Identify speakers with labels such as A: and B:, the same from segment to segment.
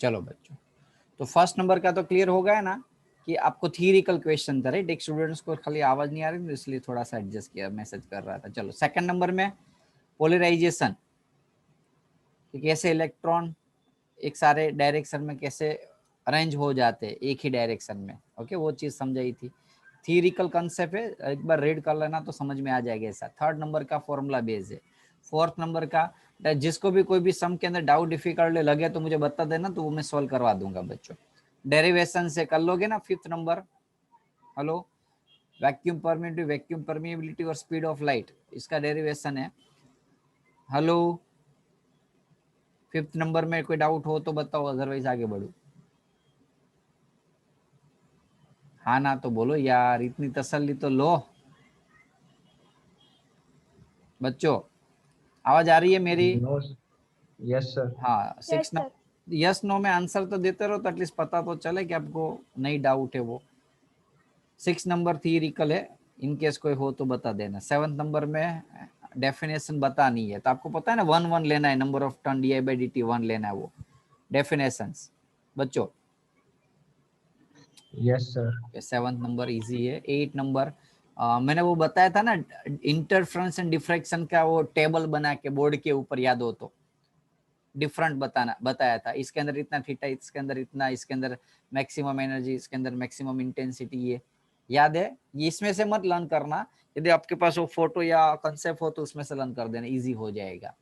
A: चलो बच्चों, तो फर्स्ट नंबर का तो क्लियर हो गया ना कि आपको थियरिकल क्वेश्चन था, राइट। एक स्टूडेंट्स को खाली आवाज नहीं आ रही थी, इसलिए थोड़ा सा एडजस्ट किया, मैसेज कर रहा था। चलो सेकंड नंबर में पोलराइजेशन, कि कैसे इलेक्ट्रॉन एक सारे डायरेक्शन में कैसे अरेंज हो जाते हैं एक ही डायरेक्शन में। ओके, वो चीज समझाई थी। थियरिकल कंसेप्ट है, एक बार रीड कर लेना तो समझ में आ जाएगा ऐसा। थर्ड नंबर का फॉर्मूला बेस है। फोर्थ नंबर का, जिसको भी कोई भी सम के अंदर डाउट डिफिकल्ट लगे तो मुझे बता देना, तो वो मैं सॉल्व करवा दूंगा बच्चों। डेरिवेशन से कर लोगे ना। Fifth number, hello, vacuum permittivity, vacuum permeability और स्पीड ऑफ लाइट, इसका डेरिवेशन है। हेलो, फिफ्थ नंबर में कोई डाउट हो तो बताओ, अदरवाइज आगे बढ़ो। हाँ ना तो बोलो यार, इतनी तसल्ली तो लो बच्चों। आवाज आ रही है मेरी?
B: नो। Yes sir.
A: हाँ, सिक्स यस नो में आंसर तो देते रहो, तो एटलीस्ट पता तो चले कि आपको नहीं डाउट है वो। 6 नंबर थियरिकल है, इन केस कोई हो तो बता देना। 7th नंबर में डेफिनेशन बतानी है, तो आपको पता है ना 1 1 लेना है, number of turn D I by D T 1 लेना है, वो डेफिनेशंस बच्चों।
B: Yes sir.
A: 7th number easy है। 8 नंबर मैंने वो बताया था ना, इंटरफ्रेंस एंड डिफ्रैक्शन का वो टेबल बना के बोर्ड के ऊपर, याद हो तो, डिफरेंट बताया था। इसके अंदर इतना थीटा, इसके अंदर इतना, इसके अंदर मैक्सिमम एनर्जी, इसके अंदर मैक्सिमम इंटेंसिटी, ये याद है। ये इसमें से मत लर्न करना, यदि आपके पास वो फोटो या कंसेप्ट हो तो उसमें से लर्न कर देना, इजी हो जाएगा।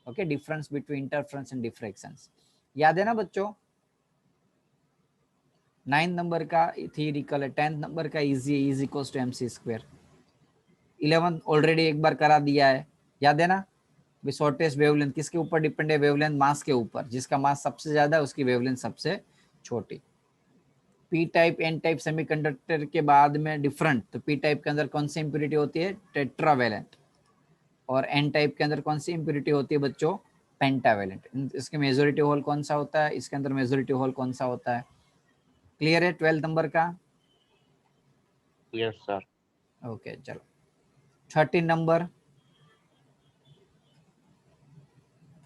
A: Okay, difference between interference and diffractions, याद है ना बच्चों। 9 नंबर का थियरिकल है। 10th नंबर का इजी है, is equals to mc square. 11 already एक बार करा दिया है, याद है ना। शॉर्टेस्ट वेवलेंथ किसके ऊपर डिपेंड है? वेवलेंथ मास के ऊपर, जिसका मास सबसे ज्यादा है उसकी वेवलेंथ सबसे छोटी। P type N type semiconductor के बाद में डिफरेंट, तो पी टाइप के अंदर कौन सी इंप्योरिटी होती है? टेट्रावेलेंट। और एन टाइप के अंदर कौन सी इंप्योरिटी होती है बच्चों? पेंटावेलेंट। इसके मेजोरिटी होल कौन सा होता है? इसके अंदर मेजोरिटी होल कौन सा होता है? क्लियर है 12th नंबर का?
C: Yes sir.
A: ओके चलो 13 नंबर,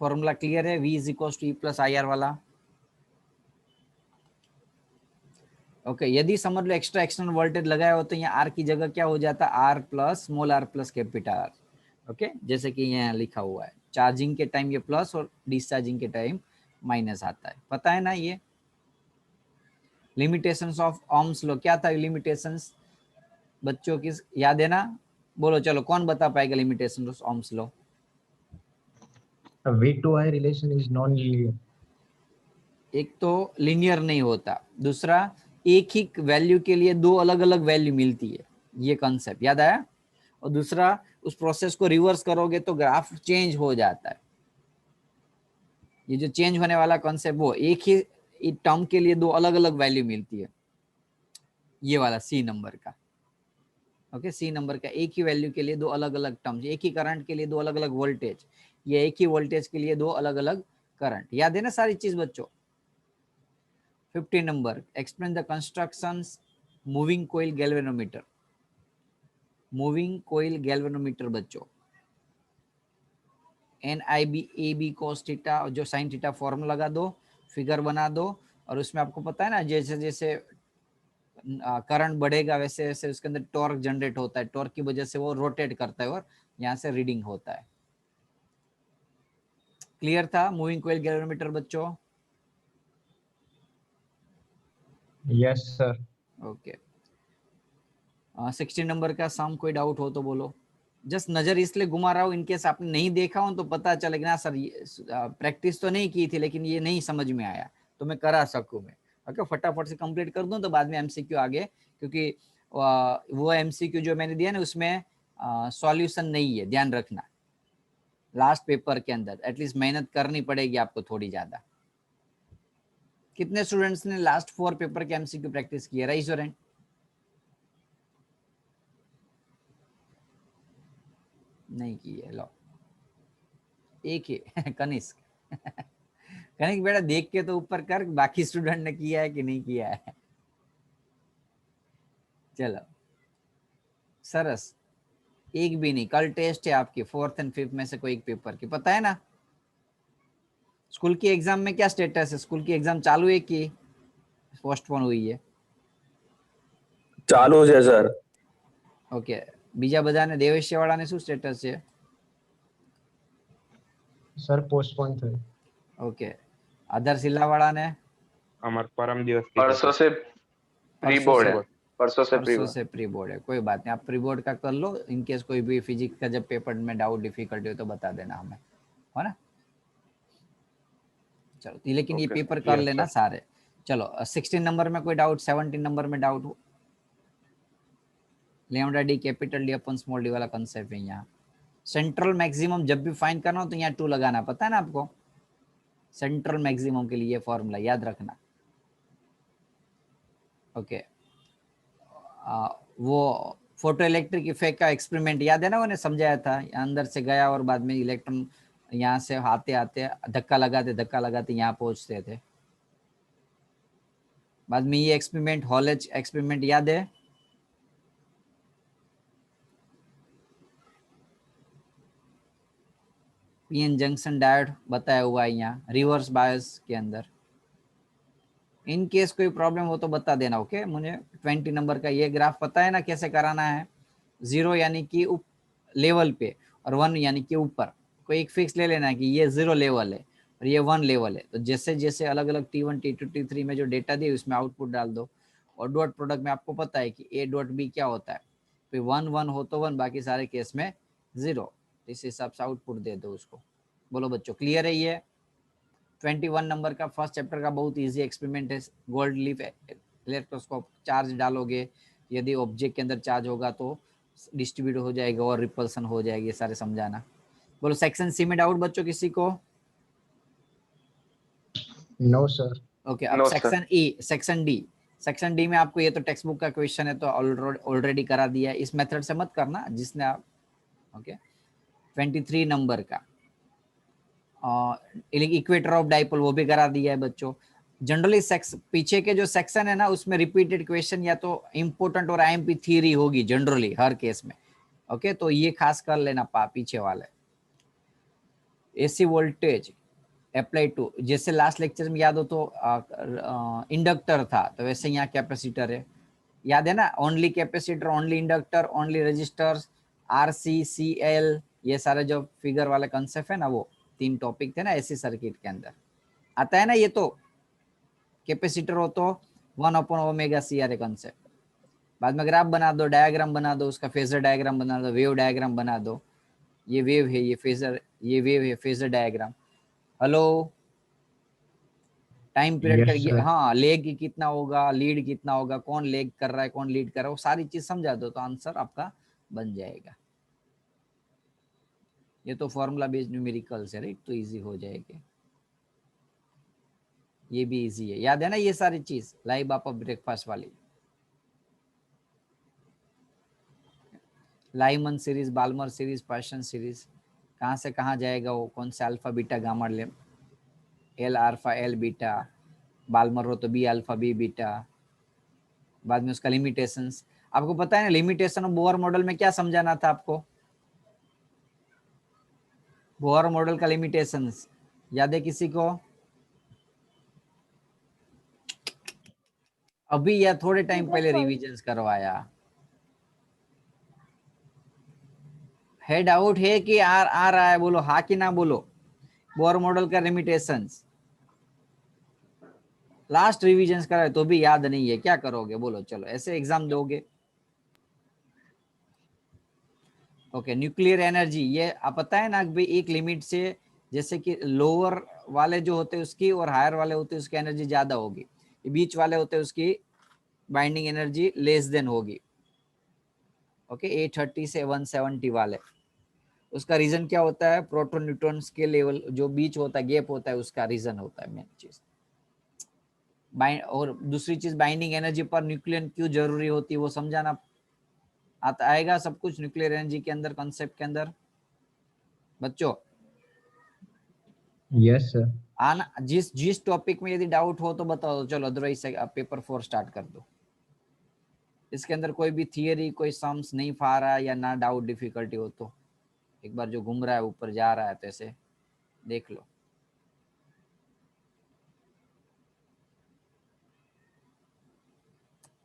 A: फॉर्मूला क्लियर है, V is equal to E plus I R वाला। ओके, यदि समझ लो एक्स्ट्रा एक्सटर्नल वोल्टेज लगाया हो तो यहाँ आर की जगह क्या हो जाता है? R plus small R plus capital R. Okay, जैसे कि यहाँ लिखा हुआ है, चार्जिंग के टाइम ये प्लस और डिस्चार्जिंग के टाइम माइनस आता है, पता है ना। ये लिमिटेशंस ऑफ ओम्स लॉ, क्या था लिमिटेशंस बच्चों की, याद है ना? बोलो चलो, कौन बता पाएगा limitation of Ohm's law?
B: V2I relation is non linear.
A: एक तो लीनियर नहीं होता, दूसरा एक ही वैल्यू के लिए दो अलग अलग वैल्यू मिलती है, ये कॉन्सेप्ट याद आया। और दूसरा, उस प्रोसेस को रिवर्स करोगे तो ग्राफ चेंज हो जाता है। ये जो चेंज होने वाला कॉन्सेप्ट, वो एक ही टर्म के लिए दो अलग अलग वैल्यू मिलती है, ये वाला सी नंबर का। ओके, सी नंबर का एक ही वैल्यू के लिए दो अलग अलग टर्म्स, एक ही करंट के लिए दो अलग अलग वोल्टेज, या एक ही वोल्टेज के लिए दो अलग अलग करंट, याद है ना सारी चीज बच्चों। 15 number, explain the constructions moving coil galvanometer. Moving coil galvanometer बच्चों, NIB cos थीटा, जो साइन थीटा फॉर्मूला लगा दो, फिगर बना दो, और उसमें आपको पता है ना, जैसे जैसे करंट बढ़ेगा वैसे वैसे उसके अंदर टॉर्क जनरेट होता है, टॉर्क की वजह से वो रोटेट करता है और यहाँ से रीडिंग होता है। क्लियर था मूविंग कोइल गैल्वेनोमीटर बच्चों?
B: Yes sir.
A: ओके, 16 नंबर का सम, कोई डाउट हो तो बोलो। जस्ट नजर इसलिए घुमा रहा हूँ, इनकेस आपने नहीं देखा हो तो पता चलेगा ना सर, प्रैक्टिस तो नहीं की थी लेकिन ये नहीं समझ में आया, तो मैं करा सकूँ मैं। ओके, फटाफट से कंप्लीट कर दूं तो बाद में एमसीक्यू आगे, क्योंकि वो एमसीक्यू जो मैंने दिया ना उसमें सॉल्यूशन नहीं है, ध्यान रखना। लास्ट पेपर के अंदर एटलीस्ट मेहनत करनी पड़ेगी आपको थोड़ी ज्यादा। कितने स्टूडेंट्स ने लास्ट 4 पेपर के एमसीक्यू प्रैक्टिस की है? Rise your hand. नहीं की है, लो एक ही कनिष्क कनिष्क बेटा देख के तो ऊपर कर, बाकी स्टूडेंट ने किया है कि नहीं किया है। चलो सरस, एक भी नहीं। कल टेस्ट है आपकी 4th और 5th में से कोई एक पेपर की, पता है ना। स्कूल की एग्जाम में क्या स्टेटस है? स्कूल की एग्जाम चालू है कि पोस्टपोन हुई है?
D: ચાલુ છે સર.
A: ઓકે, બીજા બધાને દેવેશિયા વાળાને શું સ્ટેટસ છે?
B: સર પોસ્ટપોન થયું.
A: ઓકે, આધાર શિલ્લા વાળાને
C: हमारे परम दिवस की
E: परसों से प्री
A: परसों
E: बोर्ड
A: से-
E: है, परसों से प्री
A: परसों
E: बोर्ड।
A: से प्री बोर्ड है, कोई बात नहीं, आप प्री बोर्ड का कर लो। इन केस कोई भी फिजिक्स का जब पेपर में डाउट डिफिकल्टी हो तो बता देना हमें, है ना? चलो, लेकिन ये
E: Okay,
A: पेपर कर
C: yes,
A: लेना
C: sir.
A: सारे। चलो, 16 नंबर में कोई डाउट, 17 नंबर में डाउट हो? लेमडा डी कैपिटल डी अपन स्मॉल डी वाला कंसेप्ट है यहाँ। सेंट्रल मैक्सिमम जब भी फाइंड करना हो तो यहाँ 2 लगाना, पता है ना आपको? सेंट्रल मैक्सिमम के लिए फॉर्मूला याद रखना। ओके, वो फोटो इलेक्ट्रिक इफेक्ट का एक्सपेरिमेंट याद है ना, उन्हें समझाया था। अंदर से गया और बाद में इलेक्ट्रॉन यहाँ से आते आते धक्का लगाते यहाँ पहुंचते थे। बाद में ये एक्सपेरिमेंट, हॉलेज एक्सपेरिमेंट याद है? पीएन जंक्शन डायोड बताया हुआ है यहाँ रिवर्स बायस के अंदर। इन केस कोई प्रॉब्लम हो तो बता देना। ओके, मुझे 20 नंबर का ये ग्राफ पता है ना कैसे कराना है। 0 यानी कि लेवल पे और 1 यानी कि ऊपर। कोई एक फिक्स ले लेना है कि ये 0 लेवल है और ये 1 लेवल है। तो जैसे जैसे अलग अलग T1 T2 T3 में जो डेटा दिए उसमें आउटपुट डाल दो। और डॉट प्रोडक्ट में आपको पता है कि A डॉट B क्या होता है। फिर 1 1 हो तो 1, बाकी सारे केस में 0। इस हिसाब से आउटपुट दे दो उसको। बोलो बच्चों, क्लियर है ये? 21 नंबर का फर्स्ट चैप्टर का बहुत इजी एक्सपेरिमेंट है। गोल्ड लीफ इलेक्ट्रोस्कोप, चार्ज डालोगे, यदि ऑब्जेक्ट के अंदर चार्ज होगा तो डिस्ट्रीब्यूट हो जाएगा और रिपल्सन हो जाएगी, ये सारे समझाना। बोलो सेक्शन सी में डाउट बच्चों किसी को?
B: No sir.
A: ओके, अब
E: No, sir.
A: Section E, section D. Section D में आपको ये तो टेक्स्ट बुक का क्वेश्चन है तो ऑलरेडी करा दिया है, इस मेथड से मत करना जिसने आप। ओके, 23 नंबर का इक्वेटर ऑफ डाइपोल वो भी करा दिया है बच्चों। जनरली पीछे के जो सेक्शन है ना उसमें रिपीटेड क्वेश्चन या तो इम्पोर्टेंट और आईएमपी थ्योरी होगी जनरली हर केस में। ओके, तो ये खास कर लेना पीछे वाले। एसी वोल्टेज अप्लाई टू, जैसे लास्ट लेक्चर में याद हो तो इंडक्टर था, तो वैसे यहाँ कैपेसिटर है, याद है ना? Only capacitor, only inductor, only resistors, RC, CL, ये सारे जो फिगर वाले कंसेप्ट है ना, वो 3 टॉपिक थे ना एसी सर्किट के अंदर। आता है ना ये? तो कैपेसिटर हो तो 1/ω/CR कंसेप्ट। बाद में ग्राफ बना दो, डायग्राम बना दो, उसका फेजर डायग्राम बना दो, वेव डायग्राम बना दो। ये वेव है, ये फेजर, ये वेव है, phasor diagram. Hello, time period
B: Yes,
A: का
B: sir.
A: हाँ, लेग कितना होगा, लीड कितना होगा, कौन लेग कर रहा है, कौन लीड कर रहा है, वो सारी चीज समझा दो तो आंसर आपका बन जाएगा। ये तो फॉर्मूला बेस्ड न्यूमेरिकल्स है, राइट? तो इजी हो जाएगा। ये भी इजी है, याद है ना ये सारी चीज? लाइव आप ब्रेकफास्ट वाली, Lyman series, Balmer series, Paschen series, कहाँ से कहाँ जाएगा वो, कौन से अल्फा बीटा गामा ले, L alpha L beta, Balmer हो तो बी अल्फा बी बीटा। बाद में उसका लिमिटेशंस, आपको पता है ना लिमिटेशन ऑफ बोहर मॉडल में क्या समझाना था आपको? बोहर मॉडल का लिमिटेशंस याद है किसी को? अभी या थोड़े टाइम पहले रिविजन्स करवाया है? डाउट है कि आ रहा है? बोलो हाँ कि ना बोलो। बोहर मॉडल का लिमिटेशंस लास्ट रिविजन्स कराए तो भी याद नहीं है, क्या करोगे बोलो? चलो ऐसे एग्जाम दोगे। ओके, न्यूक्लियर एनर्जी, ये आप पता है ना कि एक लिमिट से, जैसे कि लोअर वाले जो होते हैं उसकी और हायर वाले होते हैं उसकी एनर्जी ज्यादा होगी, बीच वाले होते हैं उसकी बाइंडिंग एनर्जी लेस देन होगी। ओके, 830 से 170 वाले, उसका रीजन क्या होता है? प्रोटॉन न्यूट्रॉन्स के लेवल जो बीच होता है, गैप होता है, उसका रीजन होता है मेन चीज। और दूसरी चीज बाइंडिंग एनर्जी पर न्यूक्लियन क्यों जरूरी होती है वो समझाना। आता आएगा सब कुछ न्यूक्लियर एनर्जी के अंदर, कॉन्सेप्ट के अंदर बच्चों?
B: Yes, sir.
A: आना, जिस टॉपिक में यदि डाउट हो तो बताओ, चलो अदरवाइज आप पेपर 4 स्टार्ट कर दो। इसके अंदर कोई भी थियरी, कोई सम्स नहीं फा रहा या ना डाउट डिफिकल्टी हो तो एक बार जो घूम रहा है ऊपर जा रहा है तो ऐसे देख लो।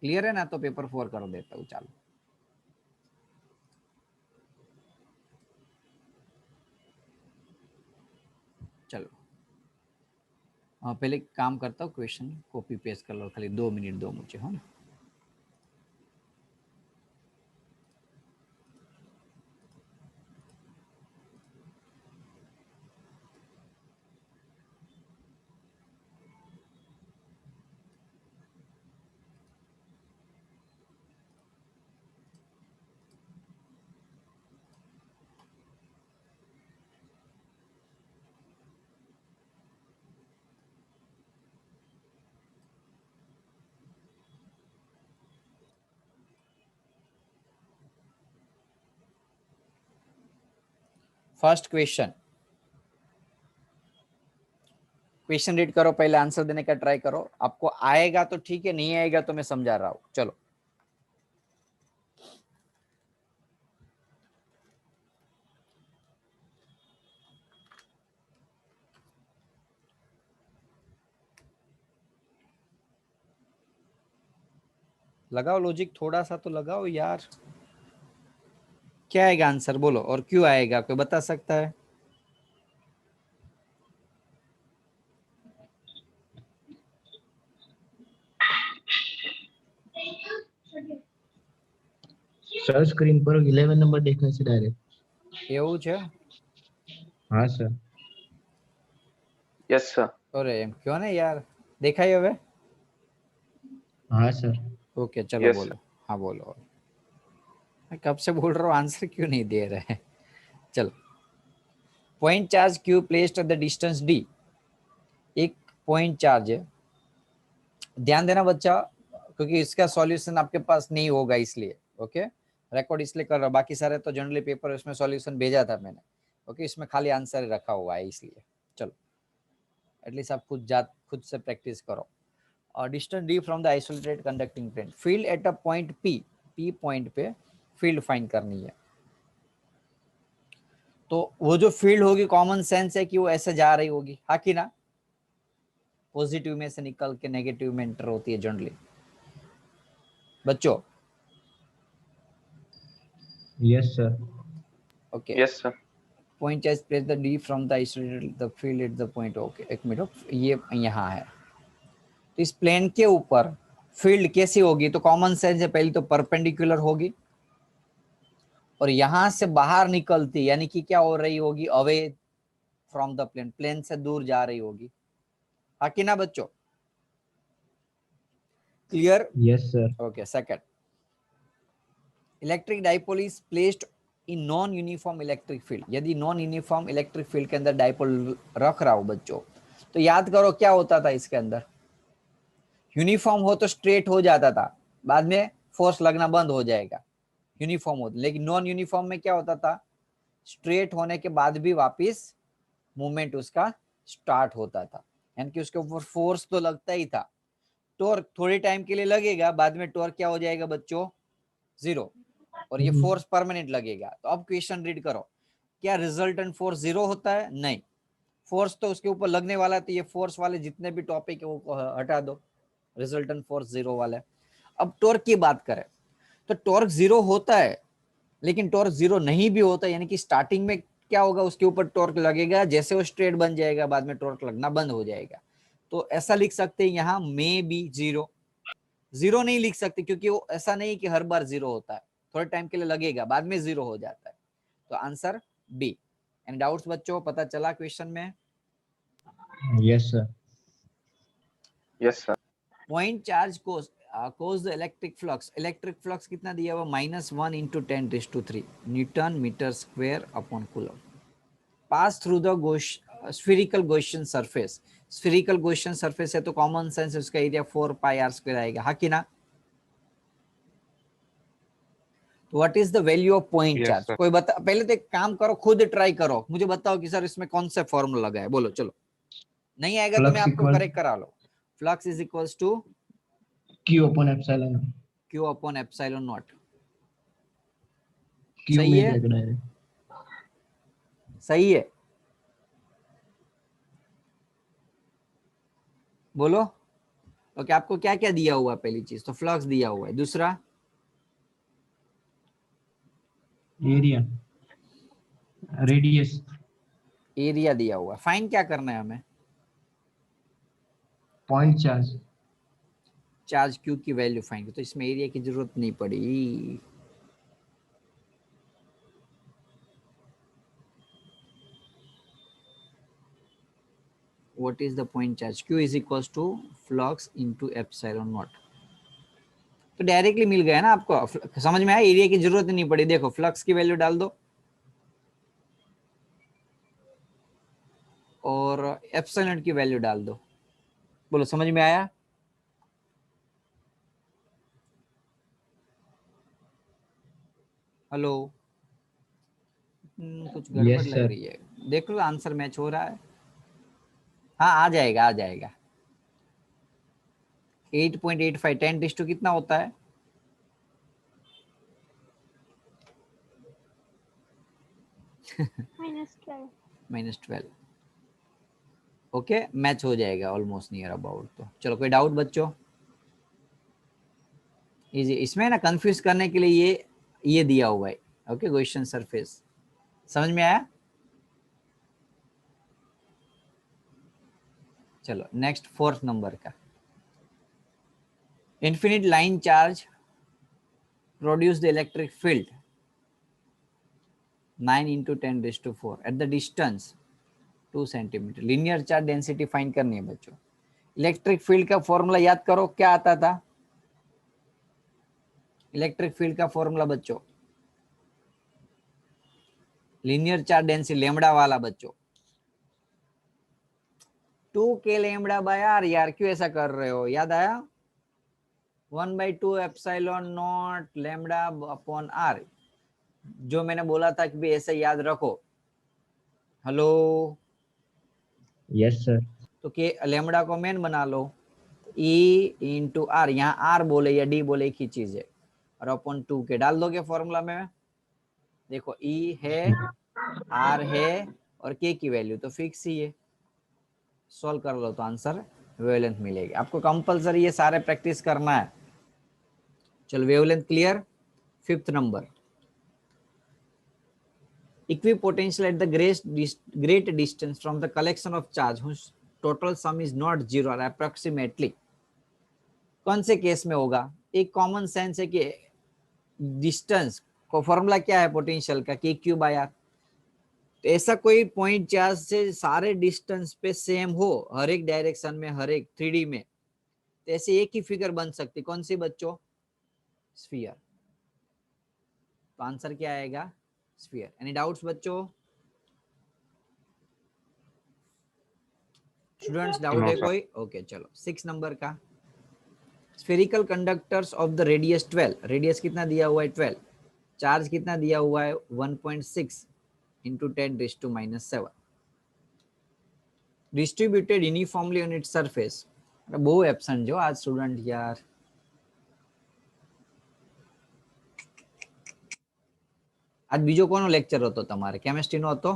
A: क्लियर है ना? तो पेपर 4 कर देता हूँ। चालो चलो पहले काम करता हूँ, क्वेश्चन कॉपी पेस्ट कर लो, खाली 2 मिनट दो मुझे, है ना? फर्स्ट क्वेश्चन रीड करो, पहले आंसर देने का ट्राई करो। आपको आएगा तो ठीक है, नहीं आएगा तो मैं समझा रहा हूं। चलो लगाओ लॉजिक, थोड़ा सा तो लगाओ यार। क्या आएगा आंसर बोलो, और क्यों आएगा, कोई बता सकता है?
B: સર સ્ક્રીન પર 11 નંબર દેખાય છે ડાયરેક્ટ.
A: એવું છે?
B: હા સર.
E: Yes sir.
A: अरे एम क्यों नहीं यार, देखाई હવે?
B: હા સર.
A: ओके चलो
E: Yes,
A: बोलो। हाँ बोलो। मैं कब से बोल रहा हूँ, आंसर क्यों नहीं दे रहे हैं? चलो, point charge Q placed at the distance D. एक पॉइंट चार्ज है, ध्यान देना बच्चा, क्योंकि इसका सॉल्यूशन आपके पास नहीं होगा इसलिए। ओके, रिकॉर्ड इसलिए कर रहा हूँ, बाकी सारे तो जनरली पेपर उसमें सॉल्यूशन भेजा था मैंने। ओके, इसमें खाली आंसर रखा हुआ है इसलिए। चलो एटलीस्ट आप खुद से प्रैक्टिस करो। Distance D from the isolated conducting plane, field at a point P, P point पे फील्ड फाइंड करनी है। तो वो जो फील्ड होगी, कॉमन सेंस है कि वो ऐसे जा रही होगी, हाँ कि ना? पॉजिटिव में से निकल के नेगेटिव में एंटर होती है जनरली बच्चों।
B: Yes sir.
A: Okay,
E: yes sir.
A: Point charge place the D from the isolated the field at the point. Okay एक मिनट, ये यहाँ है, तो इस प्लेन के ऊपर फील्ड कैसी होगी? तो कॉमन सेंस है, पहले तो परपेंडिकुलर होगी, और यहां से बाहर निकलती, यानी कि क्या हो रही होगी? Away from the plane, plane से दूर जा रही होगी, हाँ कि ना बच्चों? Clear?
B: Yes sir.
A: Okay, second, electric dipole is placed in non uniform electric field. यदि नॉन यूनिफॉर्म इलेक्ट्रिक फील्ड के अंदर डाइपोल रख रहा हूं बच्चों, तो याद करो क्या होता था इसके अंदर? यूनिफॉर्म हो तो स्ट्रेट हो जाता था, बाद में फोर्स लगना बंद हो जाएगा यूनिफॉर्म हो। लेकिन नॉन यूनिफॉर्म में क्या होता था? स्ट्रेट होने के बाद भी वापस मूवमेंट उसका स्टार्ट होता था, यानी कि उसके ऊपर फोर्स तो लगता ही था। टॉर्क थोड़ी टाइम के लिए लगेगा, बाद में टॉर्क क्या हो जाएगा बच्चों? जीरो, और ये फोर्स परमानेंट लगेगा। तो अब क्वेश्चन रीड करो, क्या रिजल्टेंट फोर्स जीरो होता है? नहीं, फोर्स तो उसके ऊपर लगने वाला, तो ये फोर्स वाले जितने भी टॉपिक है वो हटा दो, रिजल्टेंट फोर्स जीरो वाला है। अब टॉर्क की बात करें तो टॉर्क जीरो होता है, लेकिन टॉर्क जीरो नहीं भी होता, यानी कि स्टार्टिंग में क्या होगा? उसके ऊपर टॉर्क लगेगा, जैसे वो स्ट्रेट बन जाएगा बाद में टॉर्क लगना बंद हो जाएगा। तो ऐसा लिख सकते हैं यहाँ, मे बी जीरो। जीरो नहीं लिख सकते, क्योंकि वो ऐसा नहीं कि हर बार जीरो होता है, थोड़े टाइम के लिए लगेगा, बाद में जीरो हो जाता है। तो आंसर बी। एनी डाउट्स बच्चों, पता चला क्वेश्चन में?
B: Yes sir.
E: Yes sir.
A: Point charge cause the electric flux, electric flux कितना दिया हुआ? -1 into 10⁻³ newton metre square upon coulomb. Pass through the spherical Gaussian surface, spherical Gaussian surface है तो common sense उसका एरिया 4πr² आएगा, हाँ कि ना? तो what is the value of point
C: Yes,
A: charge?
C: sir.
A: कोई बता, पहले तो एक काम करो, खुद ट्राई करो, मुझे बताओ कि सर इसमें कौन सा फॉर्मूला लगा है, बोलो। चलो, नहीं आएगा तो मैं
B: Flux
A: आपको
B: equal
A: करेक्ट करा लो। Flux is equals to
B: Q upon epsilon.
A: Q upon epsilon nought.
B: Q
A: सही
B: में
A: है,
B: जाएगा डायरेक्ट.
A: सही है, बोलो। ओके, आपको क्या क्या दिया हुआ है? पहली चीज तो फ्लक्स दिया हुआ है, दूसरा
B: एरिया, रेडियस,
A: एरिया दिया हुआ है। फाइन क्या करना है हमें?
B: Point charge.
A: चार्ज क्यू की वैल्यू फाइंड, तो इसमें एरिया की जरूरत नहीं पड़ी। What is the point charge? Q is equals to flux into epsilon naught. तो डायरेक्टली मिल गया ना आपको, समझ में आया? एरिया की जरूरत नहीं पड़ी। देखो फ्लक्स की वैल्यू डाल दो और एप्सिलॉन की वैल्यू डाल दो। बोलो समझ में आया? हेलो, कुछ गड़बड़
B: यस
A: लग
B: सर।
A: रही है। देख लो आंसर मैच हो रहा है। हाँ आ जाएगा, आ जाएगा। 8.85 10 टू कितना होता है? -12। ओके, मैच हो जाएगा ऑलमोस्ट नियर अबाउट। तो चलो, कोई डाउट बच्चों? इजी। इसमें ना कंफ्यूज करने के लिए ये दिया हुआ है। ओके, क्वेश्चन सरफेस समझ में आया? चलो नेक्स्ट, फोर्थ नंबर का। Infinite line charge produce the electric field 9 into 10⁴ at the distance 2 centimetre. Linear charge density find करनी है बच्चों। इलेक्ट्रिक फील्ड का फॉर्मूला याद करो, क्या आता था? इलेक्ट्रिक फील्ड का फॉर्मूला बच्चों, लीनियर चार्ज डेंसिटी लेमड़ा वाला बच्चों। 2k lambda bye are. यार क्यों ऐसा कर रहे हो? याद आया? 1/2 epsilon naught lambda upon R, जो मैंने बोला था कि भी ऐसे याद रखो। Hello,
B: yes sir.
A: तो के लेमड़ा को मेन बना लो, ई इंटू आर। यहाँ आर बोले या डी बोले एक ही चीज है, और अपॉन 2k डाल दोगे फॉर्मूला में। देखो ई है, आर है, और के की वैल्यू तो फिक्स ही है। सॉल्व कर लो तो आंसर वेवलेंथ मिलेगी। आपको कंपलसरी ये सारे प्रैक्टिस करना है। चलो wavelength clear. Fifth number, equipotential at the great distance from the collection of charge whose total sum is not zero or approximately। कौन से केस में होगा? एक कॉमन सेंस है कि डिस्टेंस को फॉर्मूला क्या है पोटेंशियल का? के क्यू बाय आर। तो ऐसा कोई पॉइंट चार्ज से सारे डिस्टेंस पे सेम हो, हर एक डायरेक्शन में, हर एक 3D में, तो ऐसे एक ही फिगर बन सकती। कौन सी बच्चों? स्फीयर। तो आंसर क्या आएगा? स्फीयर। एनी डाउट्स बच्चों? स्टूडेंट्स डाउट
C: नो
A: है
C: सर।
A: कोई? ओके चलो 6 नंबर का। Spherical conductors of the radius 12। Radius कितना दिया हुआ है? 12। चार्ज कितना दिया हुआ है? 1.6 into 10⁻⁷ distributed uniformly on its surface. बहु एब्सेंट जो आज स्टूडेंट यार। आज बीजो कोनो लेक्चर होतो તમારે? કેમિસ્ટ્રી નો હતો?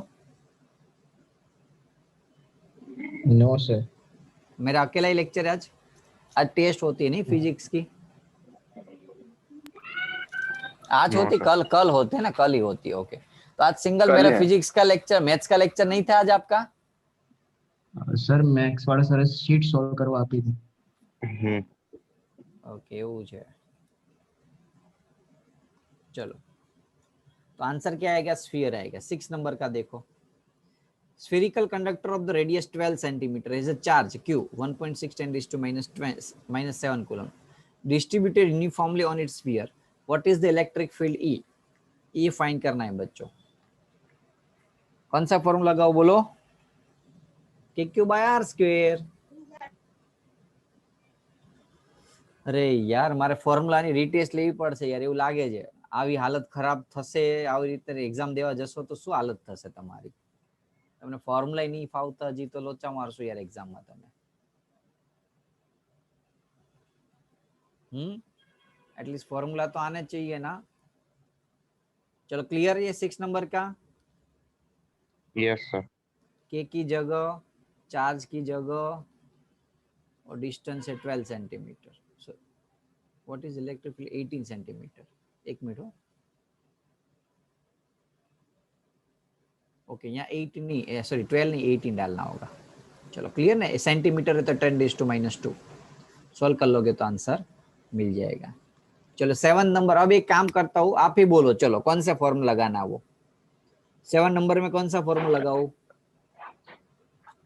B: No sir.
A: मेरा अकेला ही लेक्चर है आज टेस्ट होती है नहीं फिजिक्स की। आज
C: नो
A: होती,
C: सर।
A: कल कल होते है ना, कल ही होती है। ओके, तो आज सिंगल
E: कल
A: मेरा
E: है।
A: फिजिक्स का लेक्चर, मैथ्स का लेक्चर नहीं था आज आपका?
B: सर मैथ्स वाला सर शीट सॉल्व करवा આપી थी।
A: ओके એવું છે। चलो, तो आंसर क्या आएगा? स्फीयर आएगा। 6 नंबर का देखो। Spherical conductor of the radius 12 centimeter is a charge q 1.6 10⁻⁻7 coulomb distributed uniformly on its sphere. What is the electric field E? E find करना है बच्चों। कौन सा फॉर्मूला लगाओ बोलो? के क्यू बाय आर स्क्वेयर। અરે યાર, મારે ફોર્મ્યુલાની રીટેસ્ટ લેવી પડશે યાર, એવું લાગે છે। આવી હાલત ખરાબ થશે, આવી રીતે એક્ઝામ દેવા જશો તો શું હાલત થશે તમારી? તમને ફોર્મ્યુલા નહીં ફાવતા હજી તો લોચા મારશો યાર એક્ઝામમાં તમે। एटलीस्ट फॉर्मूला तो आने चाहिए ना। चलो क्लियर है 6 नंबर का।
C: Yes sir.
A: के की जगह चार्ज की जगह और डिस्टेंस है 12 centimetre. So what is electric field? 18 centimetre. एक मिनट हो. ओके, यहाँ 18 नहीं, सॉरी 12 नहीं 18 डालना होगा. चलो क्लियर ना. सेंटीमीटर है तो 10⁻². सॉल्व कर लोगे तो आंसर मिल जाएगा. चलो 7 नंबर. अब एक काम करता हूँ, आप ही बोलो. चलो कौन सा फॉर्मूला लगाना वो? 7 नंबर में कौन सा फॉर्मूला लगाओ?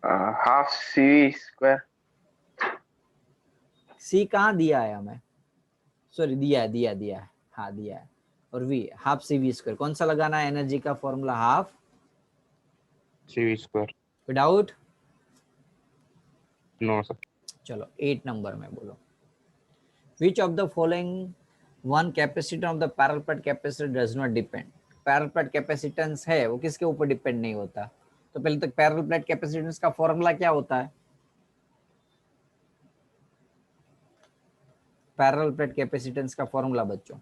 E: Half C square.
A: सी कहाँ दिया है हमें? सॉरी दिया है. हाँ दिया है. और V half C V square. कौन सा लगाना है एनर्जी का formula? Half
C: CV square.
A: Without.
C: No sir.
A: चलो 8 नंबर में बोलो. Which of the following one capacitance of the parallel plate capacitor does not depend? Parallel plate capacitance है वो किसके ऊपर डिपेंड नहीं होता. तो पहले तक पैरेलल प्लेट कैपेसिटेंस का फॉर्मूला क्या होता है? पैरेलल प्लेट कैपेसिटेंस का फॉर्मूला बच्चों.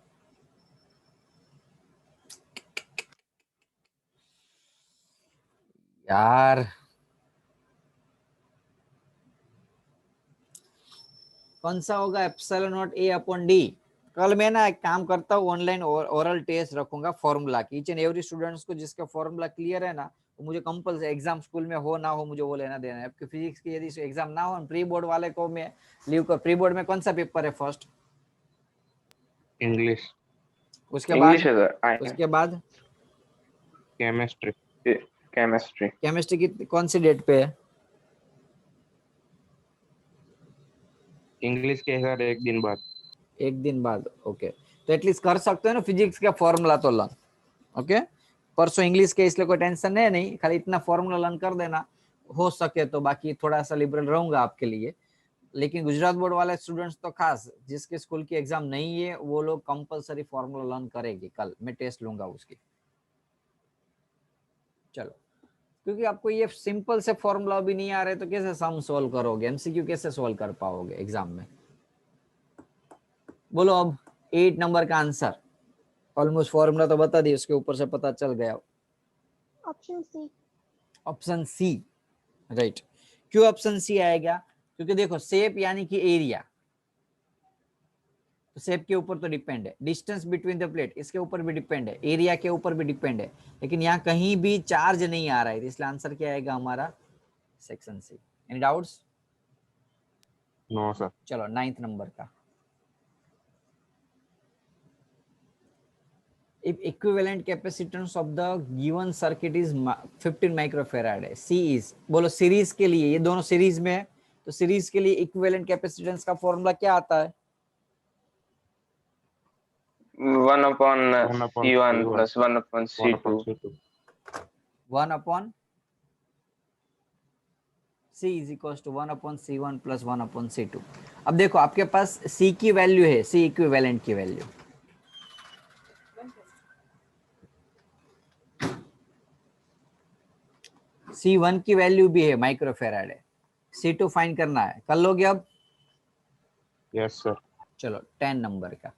A: यार कौन सा होगा? Epsilon not a upon D. कल मैं ना एक काम करता हूँ, ऑनलाइन ओरल टेस्ट रखूंगा फॉर्मूला की. ईच एंड एवरी स्टूडेंट्स को जिसका फॉर्मूला क्लियर है ना, तो मुझे कंपल्सरी एग्जाम स्कूल में हो ना हो मुझे वो लेना देना है. आपके फिजिक्स की यदि एग्जाम ना हो, प्री बोर्ड वाले को मैं लीव कर. प्री बोर्ड में कौन सा पेपर है फर्स्ट?
C: English.
A: उसके बाद
E: इंग्लिश है सर.
A: उसके बाद
C: Chemistry.
E: केमिस्ट्री.
A: केमिस्ट्री की कौन सी डेट पे है?
C: English के सर एक दिन बाद.
A: एक दिन बाद. ओके, तो एटलीस्ट कर सकते हो ना फिजिक्स का फॉर्मूला तो लर्न. ओके, परसों इंग्लिश के इसलिए कोई टेंशन है नहीं. खाली इतना फॉर्मूला लर्न कर देना हो सके तो. बाकी थोड़ा सा लिबरल रहूंगा आपके लिए. लेकिन गुजरात बोर्ड वाले स्टूडेंट्स तो खास, जिसके स्कूल की एग्जाम नहीं है वो लोग कंपलसरी फॉर्मूला लर्न करेंगे. कल मैं टेस्ट लूंगा उसकी. चलो, क्योंकि आपको ये सिंपल से फॉर्मूला भी नहीं आ रहे तो कैसे सम सोल्व करोगे? एमसीक्यू कैसे सोल्व कर पाओगे एग्जाम में? बोलो अब 8 नंबर का आंसर. ऑलमोस्ट फॉर्मूला तो बता दी, उसके ऊपर से पता चल गया.
D: Option C.
A: Option C right. क्यों ऑप्शन सी आएगा? क्योंकि देखो शेप यानी कि एरिया, तो शेप के ऊपर तो डिपेंड है. डिस्टेंस बिटवीन द प्लेट इसके ऊपर भी डिपेंड है. एरिया के ऊपर भी डिपेंड है. लेकिन यहाँ कहीं भी चार्ज नहीं आ रहा है, इसलिए आंसर क्या आएगा हमारा? Section C. Any doubts?
C: No sir.
A: चलो 9th नंबर का. If equivalent capacitance of the given circuit is 15 microfarad है, C is, बोलो सीरीज के लिए, ये दोनों सीरीज में है तो सीरीज के लिए इक्विवेलेंट कैपेसिटेंस का फॉर्मूला क्या आता है?
E: 1/C1 plus 1/C2.
A: 1/C is equals to 1/C1 plus 1/C2. अब देखो आपके पास C की वैल्यू है, C इक्विवेलेंट की वैल्यू. C1 की वैल्यू भी है माइक्रोफैराड है. C2 फाइंड करना है. कर लोगे अब?
C: Yes sir.
A: चलो 10 नंबर का.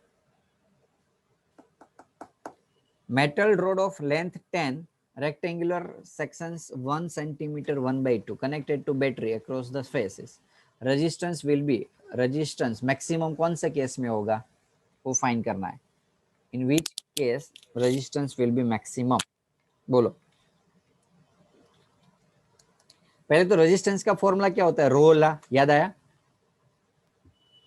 A: Metal rod of length 10, rectangular sections 1 centimetre 1/2 connected to battery across the faces. Resistance will be, resistance maximum कौन से केस में होगा वो फाइंड करना है. In which case resistance will be maximum? बोलो. पहले तो रेजिस्टेंस का फॉर्मूला क्या होता है? रो ला, याद आया?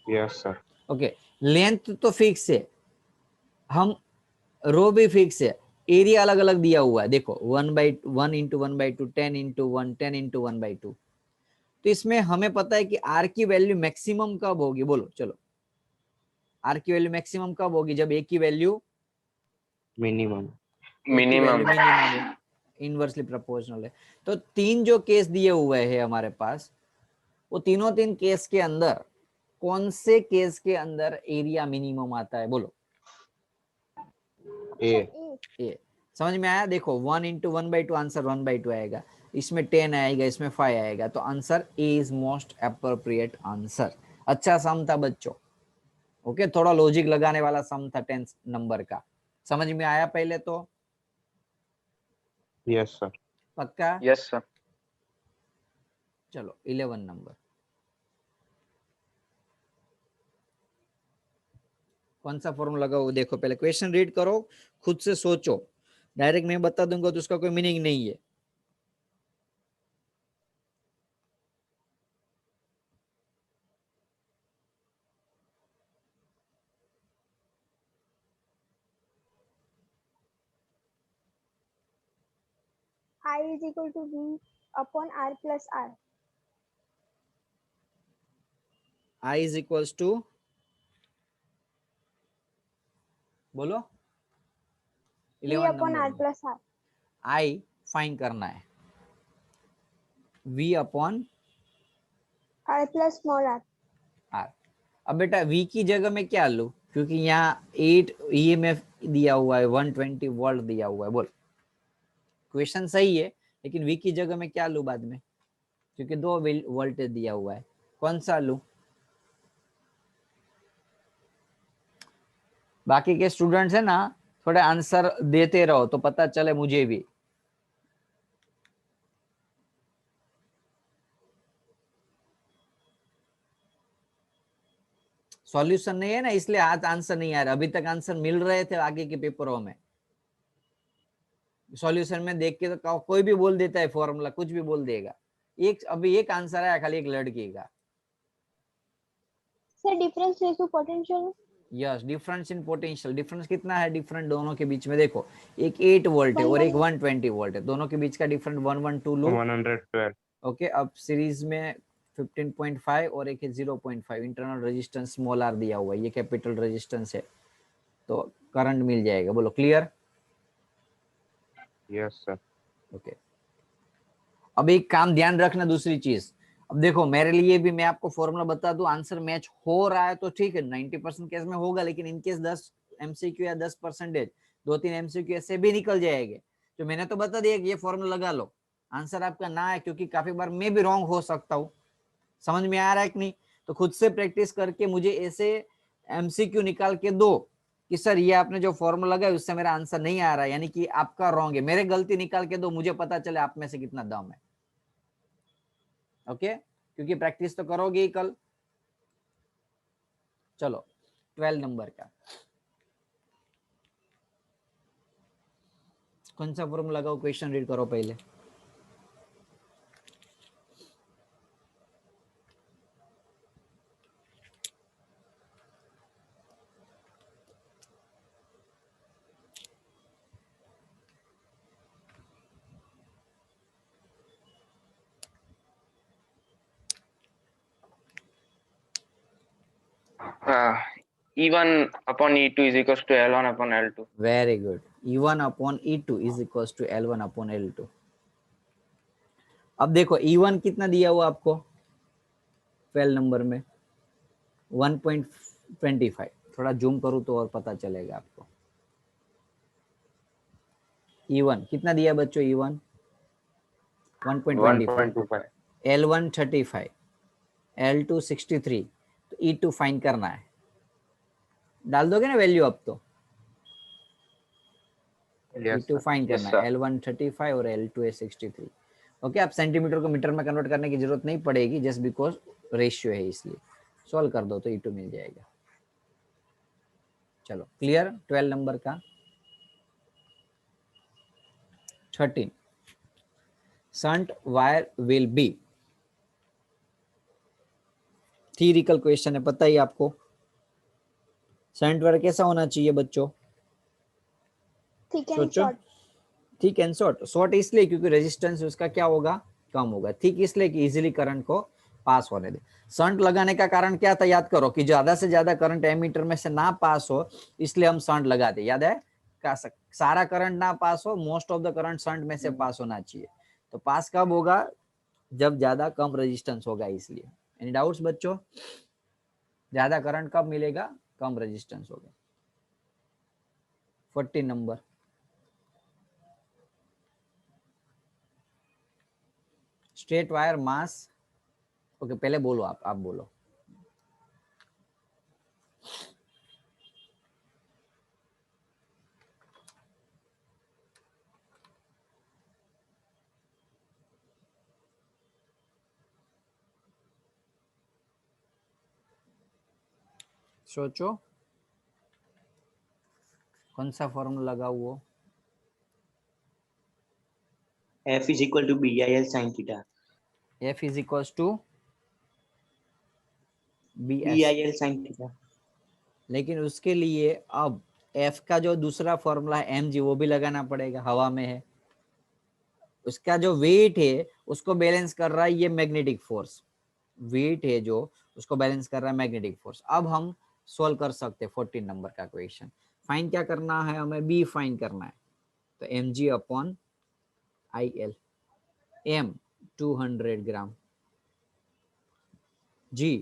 C: Yes sir.
A: ओके, लेंथ तो फिक्स है, हम रो भी फिक्स है, एरिया अलग अलग दिया हुआ है. देखो 1/1 इंटू 1/2, 10 इंटू 1, 10 इंटू 1/2. तो इसमें हमें पता है कि आर की वैल्यू मैक्सिमम कब होगी? बोलो चलो, आर की वैल्यू मैक्सिमम कब होगी? जब ए की value
C: Minimum.
E: Minimum.
A: Inversely proportional है. तो 3 जो केस दिए हुए हैं हमारे पास, वो तीनों 3 केस के अंदर कौन से केस के अंदर एरिया मिनिमम आता है? बोलो.
C: A.
A: ए. समझ में आया? देखो 1 इंटू 1/2 आंसर 1/2 आएगा, इसमें 10 आएगा, इसमें 5 आएगा, तो answer A is most appropriate answer. अच्छा सम था बच्चों. ओके, थोड़ा लॉजिक लगाने वाला सम था 10 नंबर का. समझ में आया पहले तो?
C: Yes sir.
A: पक्का?
E: Yes sir.
A: चलो 11 नंबर. कौन सा फॉर्मूला लगा वो देखो, पहले क्वेश्चन रीड करो, खुद से सोचो, डायरेक्ट मैं बता दूंगा तो उसका कोई मीनिंग नहीं है।
D: I is equal to V upon R plus R.
A: I is equals to, बोलो
D: V
A: 11
D: upon
A: नंबर
D: R
A: में
D: plus R.
A: आई फाइंड करना है, v upon
D: R plus small r.
A: R. अब बेटा v की जगह में क्या लूं, क्योंकि यहाँ 8 ईएमएफ दिया हुआ है, 120 वोल्ट दिया हुआ है। बोल, क्वेश्चन सही है लेकिन v की जगह में क्या लूं बाद में, क्योंकि 2 वोल्टेज दिया हुआ है, कौन सा लूं? बाकी के स्टूडेंट्स है ना, थोड़े आंसर देते रहो तो पता चले मुझे भी। सॉल्यूशन नहीं है ना, इसलिए आज आंसर नहीं आ रहा, अभी तक आंसर मिल रहे थे आगे के पेपरों में। सॉल्यूशन में देख के तो कोई भी बोल देता है फॉर्मूला, कुछ भी बोल देगा। अभी एक आंसर आया खाली एक लड़की का।
D: Sir, difference is to potential.
A: Yes, difference in potential. Difference कितना है डिफरेंट दोनों के बीच में, देखो एक 8 वोल्ट है और एक 120 वोल्ट है, दोनों के बीच का डिफरेंट 112 लो।
C: 112.
A: ओके, अब सीरीज में 15.5 और एक है 0.5। इंटरनल रेजिस्टेंस स्मॉल आर दिया हुआ है, ये कैपिटल रेजिस्टेंस है, तो करंट मिल जाएगा। बोलो क्लियर?
C: Yes, sir.
A: ओके, अब एक काम ध्यान रखना, दूसरी चीज, अब देखो मेरे लिए भी मैं आपको फॉर्मूला बता दूं, आंसर मैच हो रहा है तो ठीक है, 90% केस में होगा, लेकिन इन केस 10 एमसीक्यू या 10%, 2-3 एमसीक्यू ऐसे भी निकल जाएंगे। तो मैंने तो बता दिया कि ये फॉर्मूला लगा लो, आंसर आपका ना है, क्योंकि काफी बार मैं भी रॉन्ग हो सकता हूँ। समझ में आ रहा है कि नहीं? तो खुद से प्रैक्टिस करके मुझे ऐसे एमसीक्यू निकाल के दो कि सर ये आपने जो फॉर्मूला लगाया उससे मेरा आंसर नहीं आ रहा है, यानी कि आपका रॉन्ग है, मेरे गलती निकाल के दो, मुझे पता चले आप में से कितना दम है। ओके, क्योंकि प्रैक्टिस तो करोगे ही कल। चलो 12 नंबर का कौन सा फॉर्मूला लगाओ, क्वेश्चन रीड करो पहले।
E: E1 upon E2 is equals to L1 upon L2.
A: Very good, E1 अपॉन E2 is equal to L1 अपॉन L2। अब देखो E1 कितना दिया हुआ आपको 12 नंबर में, 1.25। थोड़ा जूम करूं तो और पता चलेगा आपको। E1 कितना दिया बच्चों, E1 1.25,
E: 1.25.
A: L1 35, L2 63, तो E2 फाइंड करना है। डाल दोगे ना वैल्यू अब तो?
C: Yes,
A: E2
C: sir.
A: Find
E: Yes,
A: करना
E: sir.
A: है, L1 35 और L2 है 63। ओके, आप सेंटीमीटर को मीटर में कन्वर्ट करने की जरूरत नहीं पड़ेगी, जस्ट बिकॉज रेशियो है इसलिए। सॉल्व कर दो तो E2 मिल जाएगा। चलो क्लियर 12 नंबर का। 13, shunt wire will be, theoretical question है, पता ही आपको। शंट वायर कैसा होना चाहिए बच्चों?
D: Thick and
A: सोचो,
D: short.
A: Thick and short. Short इसलिए क्योंकि रेजिस्टेंस उसका क्या होगा, कम होगा। थिक इसलिए कि इजीली करंट को पास होने दे। शंट लगाने का कारण क्या था, याद करो, कि ज्यादा से ज्यादा करंट एमीटर में से ना पास हो, इसलिए हम शंट लगाते, याद है? सारा करंट ना पास हो, most of the current shunt में से पास होना चाहिए। तो पास कब होगा, जब ज्यादा कम रेजिस्टेंस होगा, इसलिए। एनी डाउट्स बच्चों? ज्यादा करंट कब मिलेगा, कम रेजिस्टेंस होगा। 14 नंबर, स्ट्रेट वायर मास। ओके, पहले बोलो, आप बोलो। सोचो, कौन सा फॉर्मूला लगा वो?
F: F is equal to BIL sin theta.
A: F is equals to BS,
F: BIL sin theta.
A: लेकिन उसके लिए अब F का जो दूसरा फॉर्मूला है mg वो भी लगाना पड़ेगा, हवा में है, उसका जो वेट है उसको बैलेंस कर रहा है ये मैग्नेटिक फोर्स, वेट है जो उसको बैलेंस कर रहा है मैग्नेटिक फोर्स। अब हम सॉल्व कर सकते हैं 14 नंबर का क्वेश्चन। फाइंड क्या करना है हमें? बी फाइंड करना है, तो mg अपॉन IL, m 200 ग्राम, g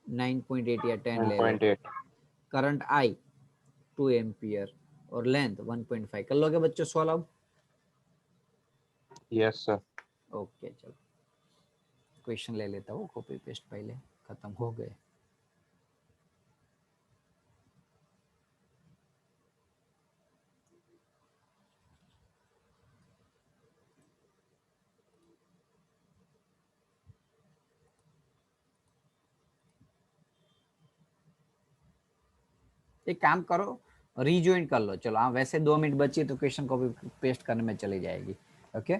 A: 9.8 या 10 ले लो,
C: 9.8
A: करंट I 2 एम्पियर और लेंथ 1.5। कर लोगे बच्चों सॉल्व अब?
C: Yes sir.
A: ओके चलो क्वेश्चन ले लेता हूँ, कॉपी पेस्ट पहले खत्म हो गए। एक काम करो रीजॉइन कर लो, चलो हाँ वैसे 2 मिनट बची तो क्वेश्चन कॉपी पेस्ट करने में चली जाएगी। ओके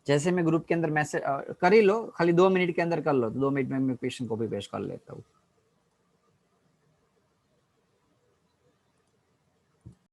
A: जैसे मैं ग्रुप के अंदर मैसेज कर ही लो, खाली 2 मिनट के अंदर कर लो, तो 2 मिनट में मैं क्वेश्चन कॉपी पेस्ट कर लेता हूँ।